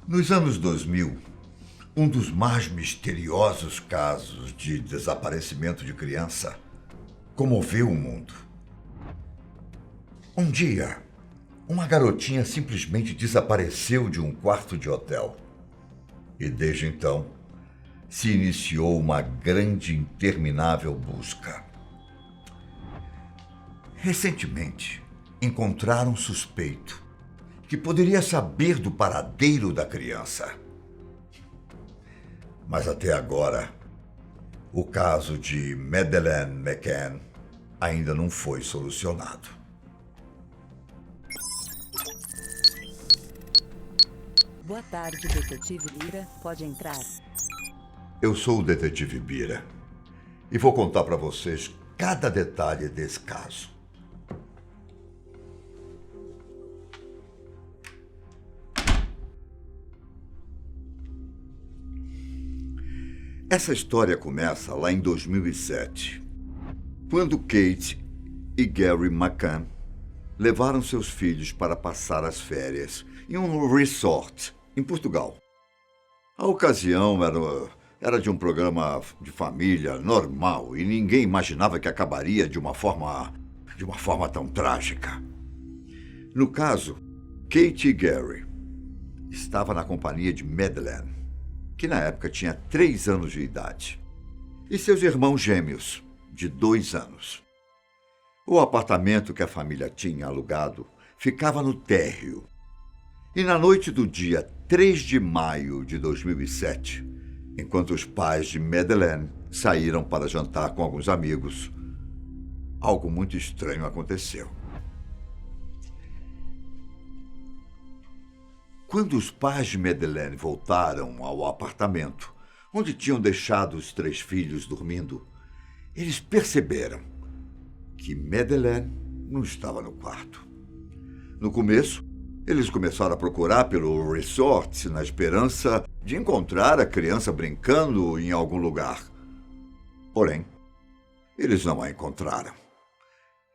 Nos anos 2000, um dos mais misteriosos casos de desaparecimento de criança comoveu o mundo. Um dia, uma garotinha simplesmente desapareceu de um quarto de hotel. E desde então, se iniciou uma grande e interminável busca. Recentemente, encontraram um suspeito que poderia saber do paradeiro da criança. Mas até agora, o caso de Madeleine McCann ainda não foi solucionado. Boa tarde, detetive Bira. Pode entrar. Eu sou o detetive Bira e vou contar para vocês cada detalhe desse caso. Essa história começa lá em 2007, quando Kate e Gary McCann levaram seus filhos para passar as férias em um resort em Portugal. A ocasião era de um programa de família normal e ninguém imaginava que acabaria de uma forma tão trágica. No caso, Kate e Gary estavam na companhia de Madeleine, que na época tinha 3 anos de idade, e seus irmãos gêmeos, de 2 anos. O apartamento que a família tinha alugado ficava no térreo. E na noite do dia 3 de maio de 2007, enquanto os pais de Madeleine saíram para jantar com alguns amigos, algo muito estranho aconteceu. Quando os pais de Madeleine voltaram ao apartamento, onde tinham deixado os 3 filhos dormindo, eles perceberam que Madeleine não estava no quarto. No começo, eles começaram a procurar pelo resort na esperança de encontrar a criança brincando em algum lugar. Porém, eles não a encontraram.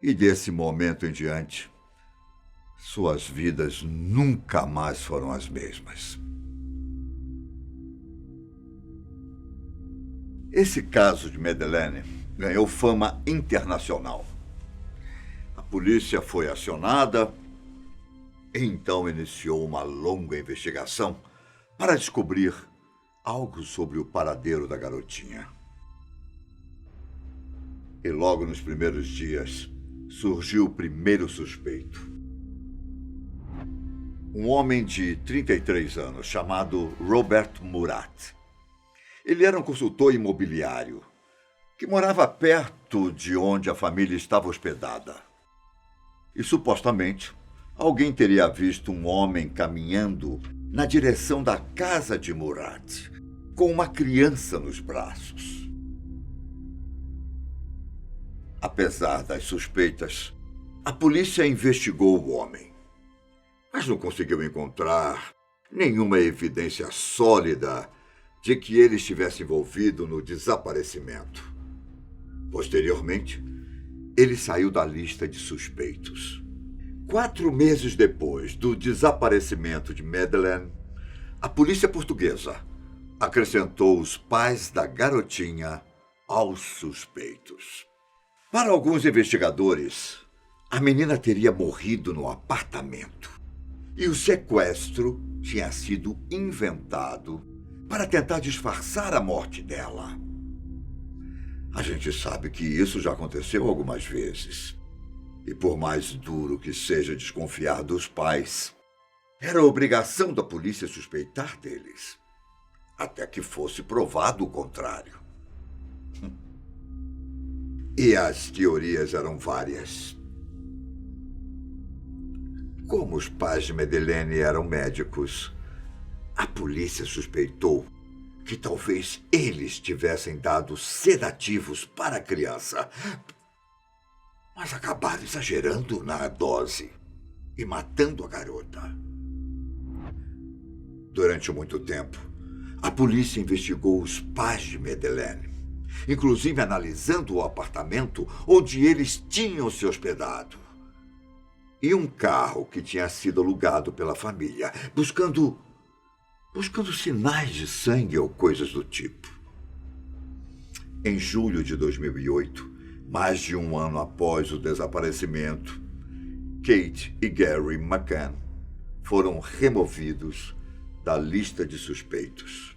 E desse momento em diante, suas vidas nunca mais foram as mesmas. Esse caso de Madeleine ganhou fama internacional. A polícia foi acionada e então iniciou uma longa investigação para descobrir algo sobre o paradeiro da garotinha. E logo nos primeiros dias surgiu o primeiro suspeito. Um homem de 33 anos chamado Robert Murat. Ele era um consultor imobiliário que morava perto de onde a família estava hospedada. E supostamente alguém teria visto um homem caminhando na direção da casa de Murat, com uma criança nos braços. Apesar das suspeitas, a polícia investigou o homem, mas não conseguiu encontrar nenhuma evidência sólida de que ele estivesse envolvido no desaparecimento. Posteriormente, ele saiu da lista de suspeitos. 4 meses depois do desaparecimento de Madeleine, a polícia portuguesa acrescentou os pais da garotinha aos suspeitos. Para alguns investigadores, a menina teria morrido no apartamento e o sequestro tinha sido inventado para tentar disfarçar a morte dela. A gente sabe que isso já aconteceu algumas vezes. E por mais duro que seja desconfiar dos pais, era obrigação da polícia suspeitar deles, até que fosse provado o contrário. E as teorias eram várias. Como os pais de Madeleine eram médicos, a polícia suspeitou que talvez eles tivessem dado sedativos para a criança, mas acabaram exagerando na dose e matando a garota. Durante muito tempo, a polícia investigou os pais de Madeleine, inclusive analisando o apartamento onde eles tinham se hospedado e um carro que tinha sido alugado pela família, buscando buscando sinais de sangue ou coisas do tipo. Em julho de 2008, mais de um ano após o desaparecimento, Kate e Gary McCann foram removidos da lista de suspeitos.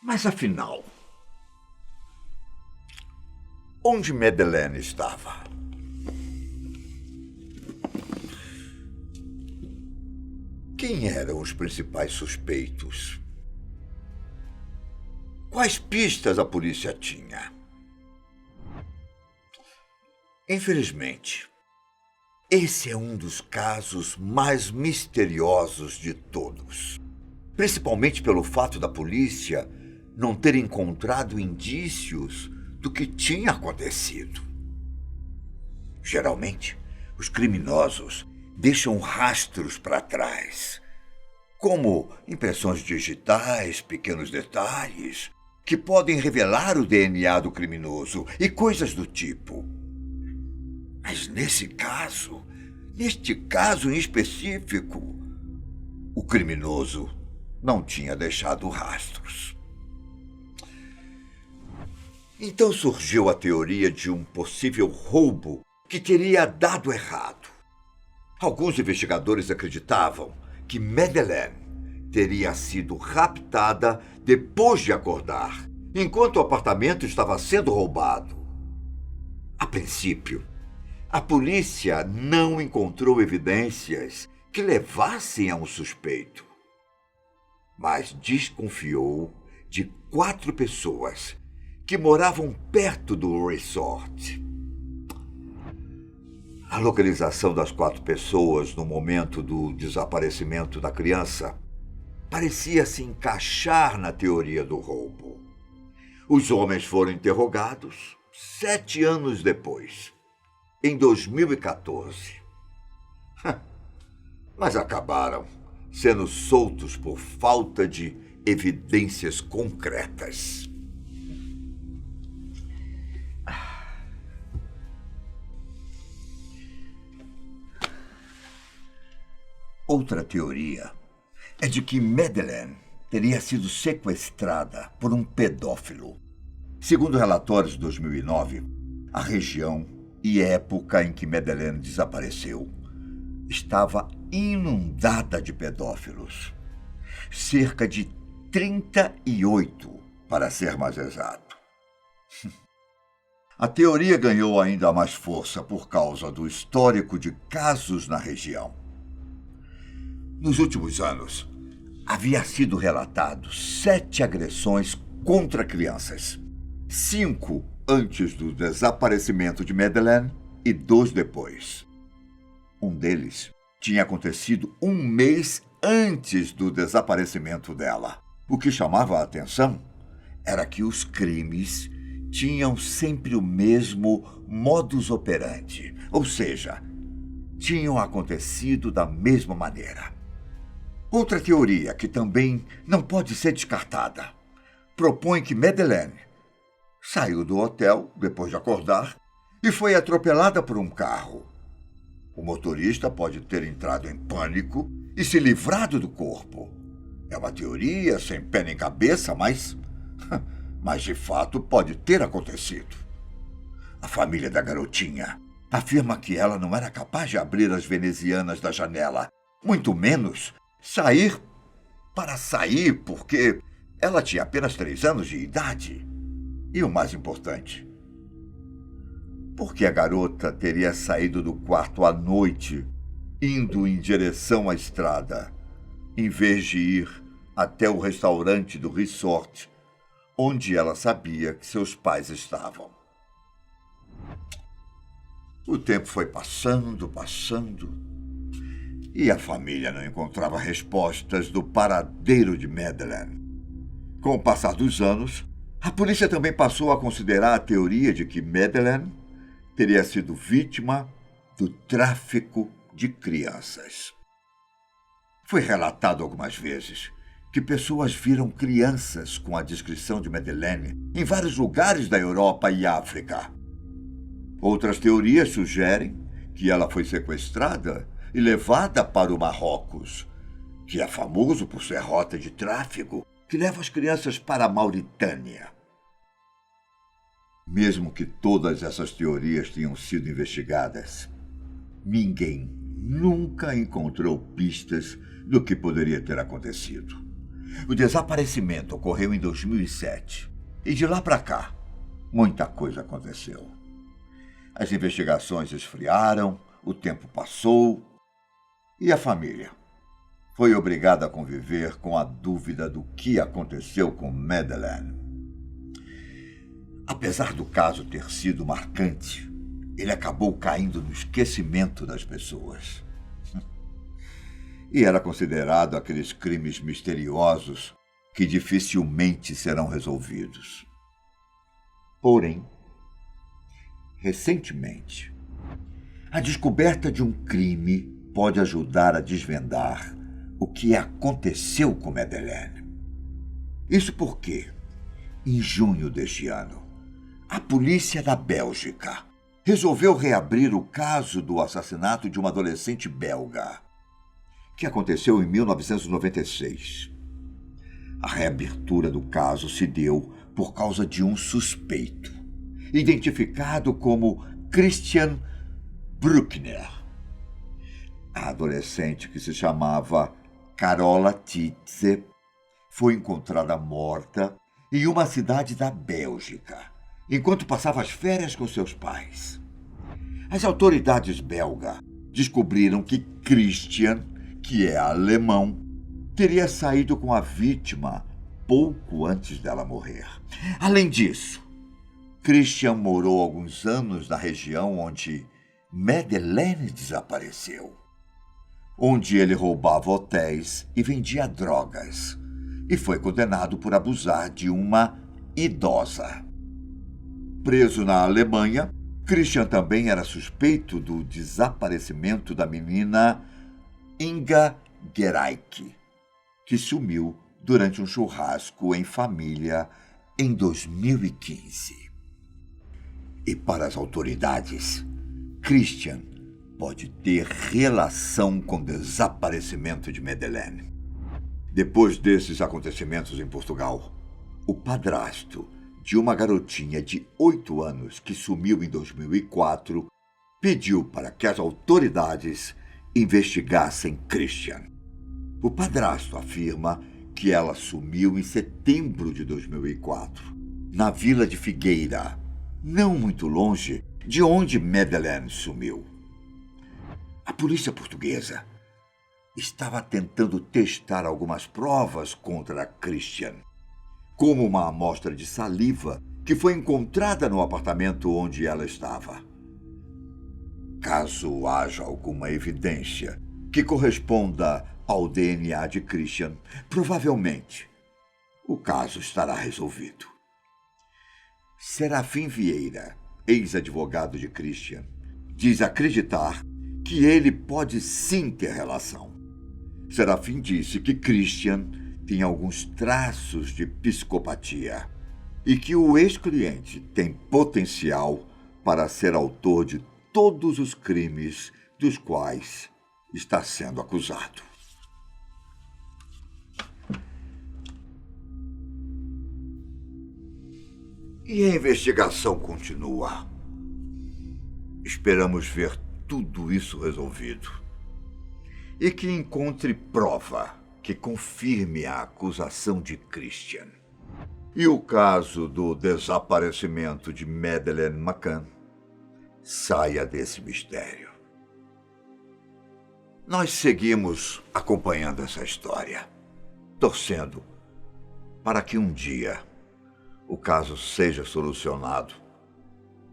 Mas afinal, onde Madeleine estava? Quem eram os principais suspeitos? Quais pistas a polícia tinha? Infelizmente, esse é um dos casos mais misteriosos de todos. Principalmente pelo fato da polícia não ter encontrado indícios do que tinha acontecido. Geralmente, os criminosos deixam rastros para trás, como impressões digitais, pequenos detalhes, que podem revelar o DNA do criminoso e coisas do tipo. Mas neste caso em específico, o criminoso não tinha deixado rastros. Então surgiu a teoria de um possível roubo que teria dado errado. Alguns investigadores acreditavam que Madeleine teria sido raptada depois de acordar, enquanto o apartamento estava sendo roubado. A princípio, a polícia não encontrou evidências que levassem a um suspeito, mas desconfiou de 4 pessoas que moravam perto do resort. A localização das 4 pessoas no momento do desaparecimento da criança parecia se encaixar na teoria do roubo. Os homens foram interrogados 7 anos depois, em 2014. Mas acabaram sendo soltos por falta de evidências concretas. Outra teoria é de que Madeleine teria sido sequestrada por um pedófilo. Segundo relatórios de 2009, a região e época em que Madeleine desapareceu estava inundada de pedófilos. Cerca de 38, para ser mais exato. A teoria ganhou ainda mais força por causa do histórico de casos na região. Nos últimos anos, havia sido relatado 7 agressões contra crianças. 5 antes do desaparecimento de Madeleine e 2 depois. Um deles tinha acontecido 1 mês antes do desaparecimento dela. O que chamava a atenção era que os crimes tinham sempre o mesmo modus operandi, ou seja, tinham acontecido da mesma maneira. Outra teoria, que também não pode ser descartada, propõe que Madeleine saiu do hotel depois de acordar e foi atropelada por um carro. O motorista pode ter entrado em pânico e se livrado do corpo. É uma teoria sem pé nem cabeça, mas de fato pode ter acontecido. A família da garotinha afirma que ela não era capaz de abrir as venezianas da janela, muito menos sair, porque ela tinha apenas 3 anos de idade. E o mais importante, por que a garota teria saído do quarto à noite, indo em direção à estrada, em vez de ir até o restaurante do resort, onde ela sabia que seus pais estavam? O tempo foi passando, e a família não encontrava respostas do paradeiro de Madeleine. Com o passar dos anos, a polícia também passou a considerar a teoria de que Madeleine teria sido vítima do tráfico de crianças. Foi relatado algumas vezes que pessoas viram crianças com a descrição de Madeleine em vários lugares da Europa e África. Outras teorias sugerem que ela foi sequestrada e levada para o Marrocos, que é famoso por ser rota de tráfego que leva as crianças para a Mauritânia. Mesmo que todas essas teorias tenham sido investigadas, ninguém nunca encontrou pistas do que poderia ter acontecido. O desaparecimento ocorreu em 2007 e de lá para cá, muita coisa aconteceu. As investigações esfriaram, o tempo passou e a família foi obrigada a conviver com a dúvida do que aconteceu com Madeleine. Apesar do caso ter sido marcante, ele acabou caindo no esquecimento das pessoas. E era considerado aqueles crimes misteriosos que dificilmente serão resolvidos. Porém, recentemente, a descoberta de um crime pode ajudar a desvendar o que aconteceu com Madeleine. Isso porque, em junho deste ano, a polícia da Bélgica resolveu reabrir o caso do assassinato de uma adolescente belga, que aconteceu em 1996. A reabertura do caso se deu por causa de um suspeito, identificado como Christian Bruckner. A adolescente, que se chamava Carola Titze, foi encontrada morta em uma cidade da Bélgica, enquanto passava as férias com seus pais. As autoridades belgas descobriram que Christian, que é alemão, teria saído com a vítima pouco antes dela morrer. Além disso, Christian morou alguns anos na região onde Madeleine desapareceu, onde ele roubava hotéis e vendia drogas, e foi condenado por abusar de uma idosa. Preso na Alemanha, Christian também era suspeito do desaparecimento da menina Inga Gereike, que sumiu durante um churrasco em família em 2015. E para as autoridades, Christian pode ter relação com o desaparecimento de Madeleine. Depois desses acontecimentos em Portugal, o padrasto de uma garotinha de 8 anos que sumiu em 2004 pediu para que as autoridades investigassem Christian. O padrasto afirma que ela sumiu em setembro de 2004, na vila de Figueira, não muito longe de onde Madeleine sumiu. A polícia portuguesa estava tentando testar algumas provas contra Christian, como uma amostra de saliva que foi encontrada no apartamento onde ela estava. Caso haja alguma evidência que corresponda ao DNA de Christian, provavelmente o caso estará resolvido. Serafim Vieira, ex-advogado de Christian, diz acreditar que ele pode sim ter relação. Serafim disse que Christian tem alguns traços de psicopatia e que o ex-cliente tem potencial para ser autor de todos os crimes dos quais está sendo acusado. E a investigação continua. Esperamos ver tudo isso resolvido e que encontre prova que confirme a acusação de Christian. E o caso do desaparecimento de Madeleine McCann saia desse mistério. Nós seguimos acompanhando essa história, torcendo para que um dia o caso seja solucionado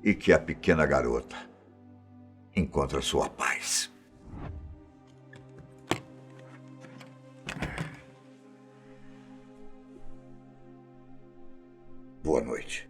e que a pequena garota encontre a sua paz. Boa noite.